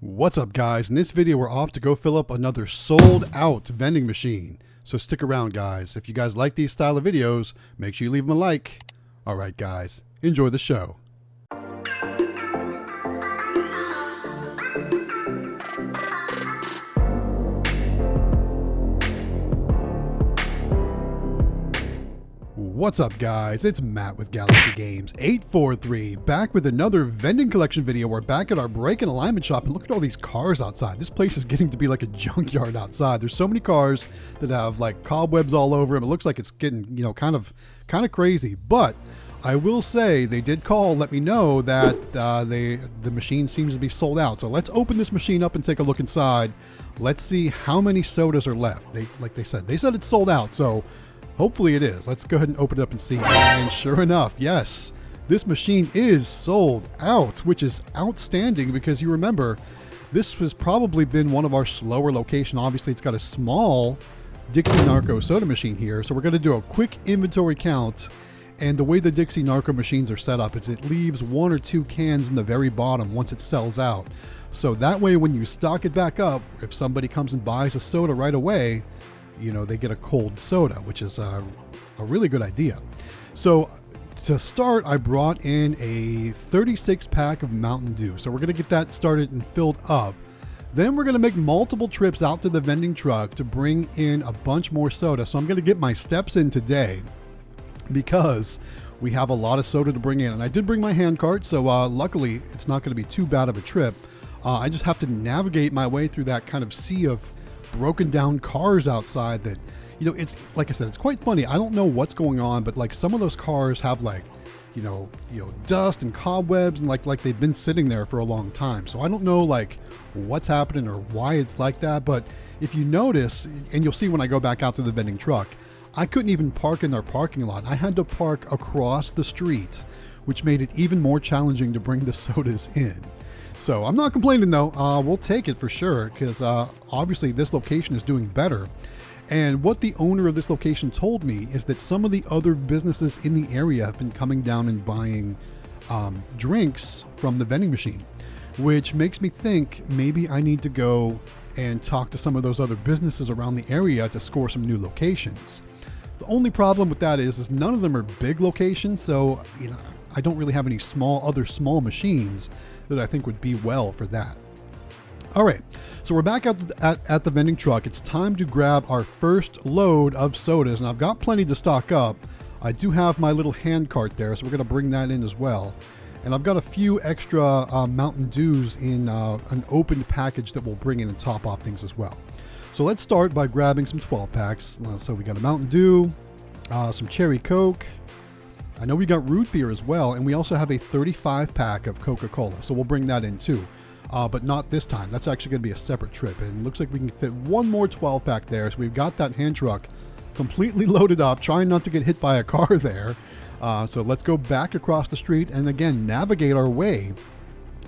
What's up, guys? In this video we're off to go fill up another sold out vending machine, so stick around, guys. If you guys like these style of videos, make sure you leave them a like. Alright guys, enjoy the show. What's up, guys? It's Matt with GalaxyGames843, back with another vending collection video. We're back at our break and alignment shop, and look at all these cars outside. This place is getting to be like a junkyard outside. There's so many cars that have like cobwebs all over them. It looks like it's getting, kind of crazy. But I will say they did call, let me know that the machine seems to be sold out. So let's open this machine up and take a look inside. Let's see how many sodas are left. They said it's sold out. So hopefully it is. Let's go ahead and open it up and see. And sure enough, yes, this machine is sold out, which is outstanding because you remember, this has probably been one of our slower locations. Obviously, it's got a small Dixie Narco soda machine here. So we're going to do a quick inventory count. And the way the Dixie Narco machines are set up is it leaves 1 or 2 cans in the very bottom once it sells out. So that way, when you stock it back up, if somebody comes and buys a soda right away, they get a cold soda, which is a really good idea. So to start, I brought in a 36 pack of Mountain Dew. So we're going to get that started and filled up. Then we're going to make multiple trips out to the vending truck to bring in a bunch more soda. So I'm going to get my steps in today because we have a lot of soda to bring in. And I did bring my hand cart, so luckily it's not going to be too bad of a trip. I just have to navigate my way through that kind of sea of broken down cars outside that, it's like I said, it's quite funny. I don't know what's going on, but like some of those cars have like, dust and cobwebs and like they've been sitting there for a long time. So I don't know like what's happening or why it's like that. But if you notice, and you'll see when I go back out to the vending truck, I couldn't even park in their parking lot. I had to park across the street, which made it even more challenging to bring the sodas in. So I'm not complaining though. We'll take it for sure because obviously this location is doing better. And what the owner of this location told me is that some of the other businesses in the area have been coming down and buying drinks from the vending machine, which makes me think maybe I need to go and talk to some of those other businesses around the area to score some new locations. The only problem with that is none of them are big locations. So, I don't really have any other small machines that I think would be well for that. All right, so we're back at the vending truck. It's time to grab our first load of sodas, and I've got plenty to stock up. I do have my little hand cart there, so we're gonna bring that in as well. And I've got a few extra Mountain Dews in an opened package that we'll bring in and top off things as well. So let's start by grabbing some 12 packs. So we got a Mountain Dew, some Cherry Coke. I know we got root beer as well, and we also have a 35 pack of Coca-Cola, so we'll bring that in too, but not this time. That's actually going to be a separate trip, and it looks like we can fit one more 12 pack there. So we've got that hand truck completely loaded up, trying not to get hit by a car there. So let's go back across the street and again navigate our way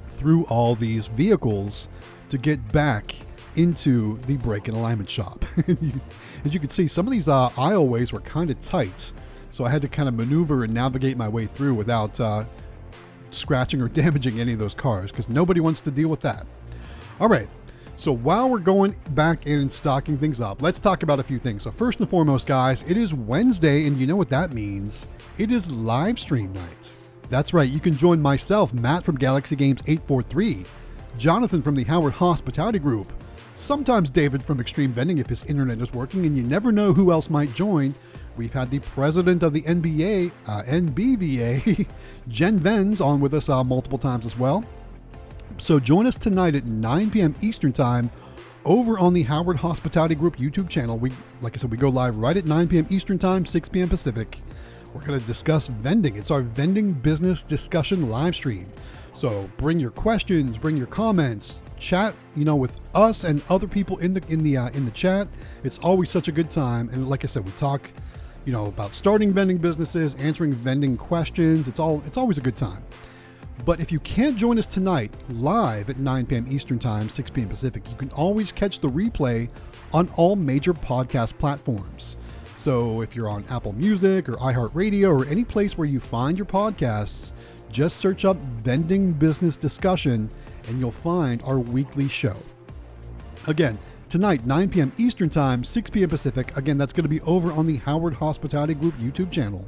through all these vehicles to get back into the break and alignment shop. As you can see, some of these aisleways were kind of tight. So I had to kind of maneuver and navigate my way through without scratching or damaging any of those cars because nobody wants to deal with that. All right, so while we're going back in and stocking things up, let's talk about a few things. So first and foremost, guys, it is Wednesday, and you know what that means. It is live stream night. That's right, you can join myself, Matt from GalaxyGames843, Jonathan from the Howard Hospitality Group, sometimes David from Extreme Vending if his internet is working, and you never know who else might join. We've had the president of the NBVA, Jen Venz, on with us multiple times as well. So join us tonight at 9 p.m. Eastern Time over on the Howard Hospitality Group YouTube channel. Like I said, we go live right at 9 p.m. Eastern Time, 6 p.m. Pacific. We're going to discuss vending. It's our vending business discussion live stream. So bring your questions, bring your comments, chat, with us and other people in the chat. It's always such a good time. And like I said, we talk about starting vending businesses, answering vending questions. It's always a good time. But if you can't join us tonight live at 9 p.m. Eastern Time, 6 p.m. Pacific, you can always catch the replay on all major podcast platforms. So if you're on Apple Music or iHeartRadio or any place where you find your podcasts, just search up Vending Business Discussion and you'll find our weekly show. Again, tonight, 9 p.m. Eastern Time, 6 p.m. Pacific. Again, that's going to be over on the Howard Hospitality Group YouTube channel.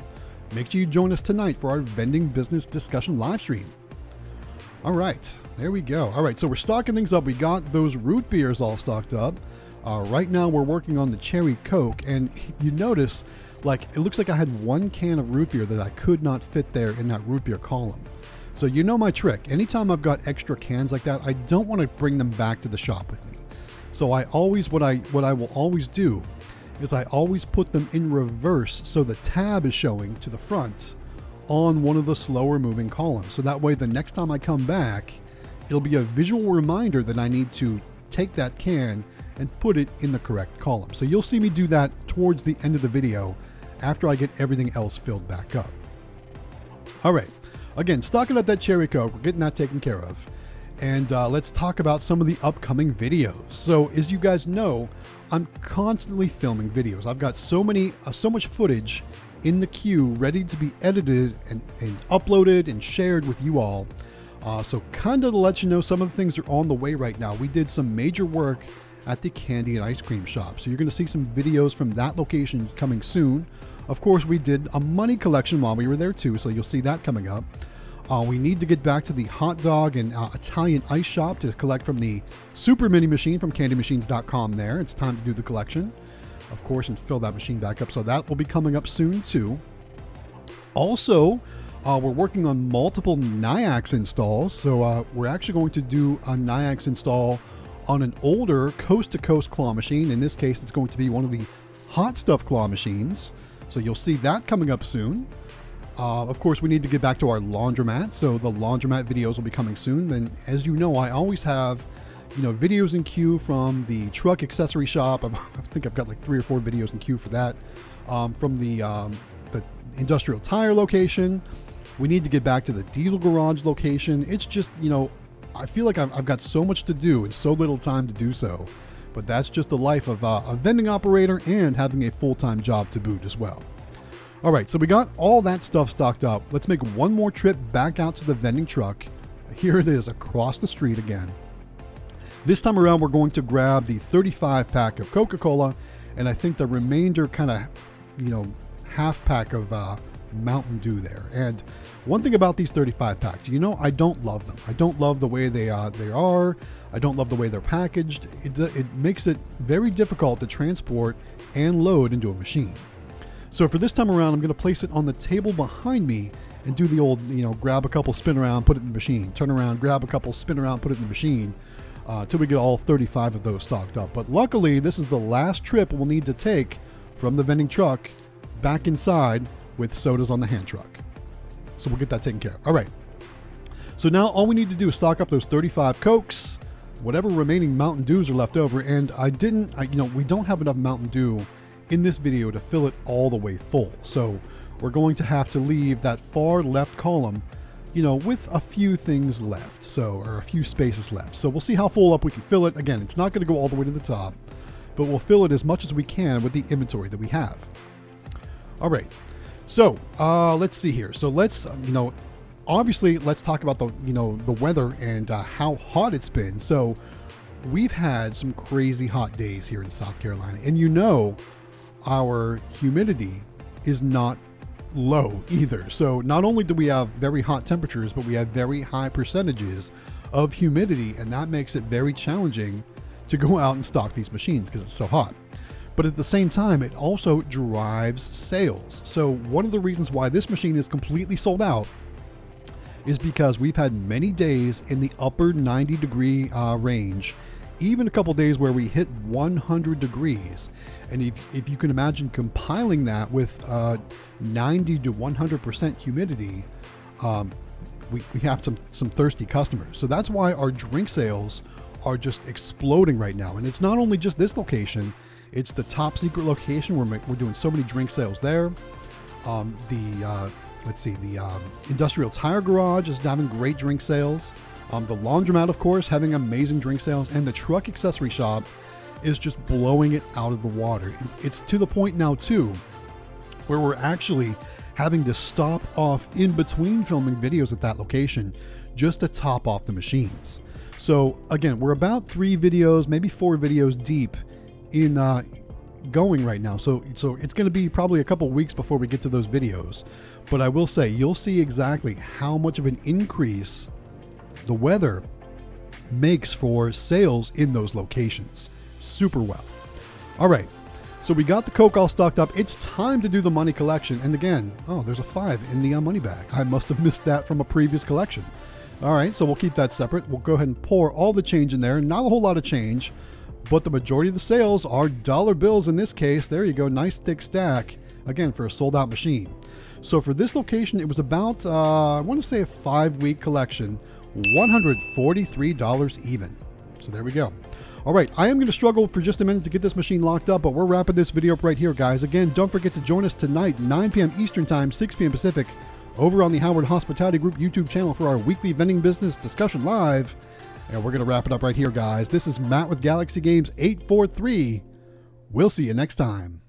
Make sure you join us tonight for our vending business discussion live stream. All right, there we go. All right, so we're stocking things up. We got those root beers all stocked up. Right now, we're working on the cherry Coke, and you notice, like, it looks like I had one can of root beer that I could not fit there in that root beer column. So you know my trick. Anytime I've got extra cans like that, I don't want to bring them back to the shop with me. So I always, what I will always do is I always put them in reverse so the tab is showing to the front on one of the slower moving columns. So that way the next time I come back, it'll be a visual reminder that I need to take that can and put it in the correct column. So you'll see me do that towards the end of the video after I get everything else filled back up. All right, again, stocking up that cherry Coke, we're getting that taken care of. And let's talk about some of the upcoming videos. So as you guys know, I'm constantly filming videos. I've got so much footage in the queue ready to be edited and uploaded and shared with you all. So kind of to let you know, some of the things are on the way right now. We did some major work at the candy and ice cream shop. So you're going to see some videos from that location coming soon. Of course, we did a money collection while we were there too, so you'll see that coming up. We need to get back to the hot dog and Italian ice shop to collect from the super mini machine from candymachines.com there. It's time to do the collection, of course, and fill that machine back up. So that will be coming up soon too. Also, we're working on multiple Nayax installs. So we're actually going to do a Nayax install on an older coast-to-coast claw machine. In this case, it's going to be one of the hot stuff claw machines. So you'll see that coming up soon. Of course, we need to get back to our laundromat. So the laundromat videos will be coming soon. Then, as you know, I always have, videos in queue from the truck accessory shop. I think I've got like 3 or 4 videos in queue for that. From the industrial tire location. We need to get back to the diesel garage location. It's just, I feel like I've got so much to do and so little time to do so. But that's just the life of a vending operator and having a full-time job to boot as well. All right, so we got all that stuff stocked up. Let's make one more trip back out to the vending truck. Here it is across the street again. This time around, we're going to grab the 35 pack of Coca-Cola, and I think the remainder kind of, half pack of Mountain Dew there. And one thing about these 35 packs, I don't love them. I don't love the way they are. I don't love the way they're packaged. It makes it very difficult to transport and load into a machine. So for this time around, I'm going to place it on the table behind me and do the old, grab a couple, spin around, put it in the machine, turn around, grab a couple, spin around, put it in the machine, till we get all 35 of those stocked up. But luckily, this is the last trip we'll need to take from the vending truck back inside with sodas on the hand truck. So we'll get that taken care of. All right. So now all we need to do is stock up those 35 Cokes, whatever remaining Mountain Dews are left over. And we don't have enough Mountain Dew in this video to fill it all the way full. So we're going to have to leave that far left column, with a few things left. Or a few spaces left. So we'll see how full up we can fill it. Again, it's not going to go all the way to the top, but we'll fill it as much as we can with the inventory that we have. All right. So let's see here. So let's, obviously let's talk about the weather and how hot it's been. So we've had some crazy hot days here in South Carolina, and our humidity is not low either. So not only do we have very hot temperatures, but we have very high percentages of humidity, and that makes it very challenging to go out and stock these machines because it's so hot. But at the same time, it also drives sales. So one of the reasons why this machine is completely sold out is because we've had many days in the upper 90-degree range, even a couple days where we hit 100 degrees. And if you can imagine compiling that with 90 to 100% humidity, we have some thirsty customers. So that's why our drink sales are just exploding right now. And it's not only just this location, it's the top secret location where we're doing so many drink sales there. The industrial tire garage is having great drink sales. The laundromat, of course, having amazing drink sales, and the truck accessory shop is just blowing it out of the water. It's to the point now too, where we're actually having to stop off in between filming videos at that location just to top off the machines. So again, we're about 3 videos, maybe 4 videos deep in going right now. So it's going to be probably a couple weeks before we get to those videos. But I will say, you'll see exactly how much of an increase the weather makes for sales in those locations. Super well. All right. So we got the Coke all stocked up. It's time to do the money collection. And again, oh, there's a 5 in the money bag. I must have missed that from a previous collection. All right, so we'll keep that separate. We'll go ahead and pour all the change in there. Not a whole lot of change, but the majority of the sales are dollar bills in this case. There you go, nice thick stack, again, for a sold out machine. So for this location, it was about, I want to say a 5-week collection, $143 even. So there we go. All right, I am going to struggle for just a minute to get this machine locked up, but we're wrapping this video up right here, guys. Again, don't forget to join us tonight, 9 p.m. Eastern Time, 6 p.m. Pacific, over on the Howard Hospitality Group YouTube channel for our weekly vending business discussion live. And we're going to wrap it up right here, guys. This is Matt with Galaxy Games 843. We'll see you next time.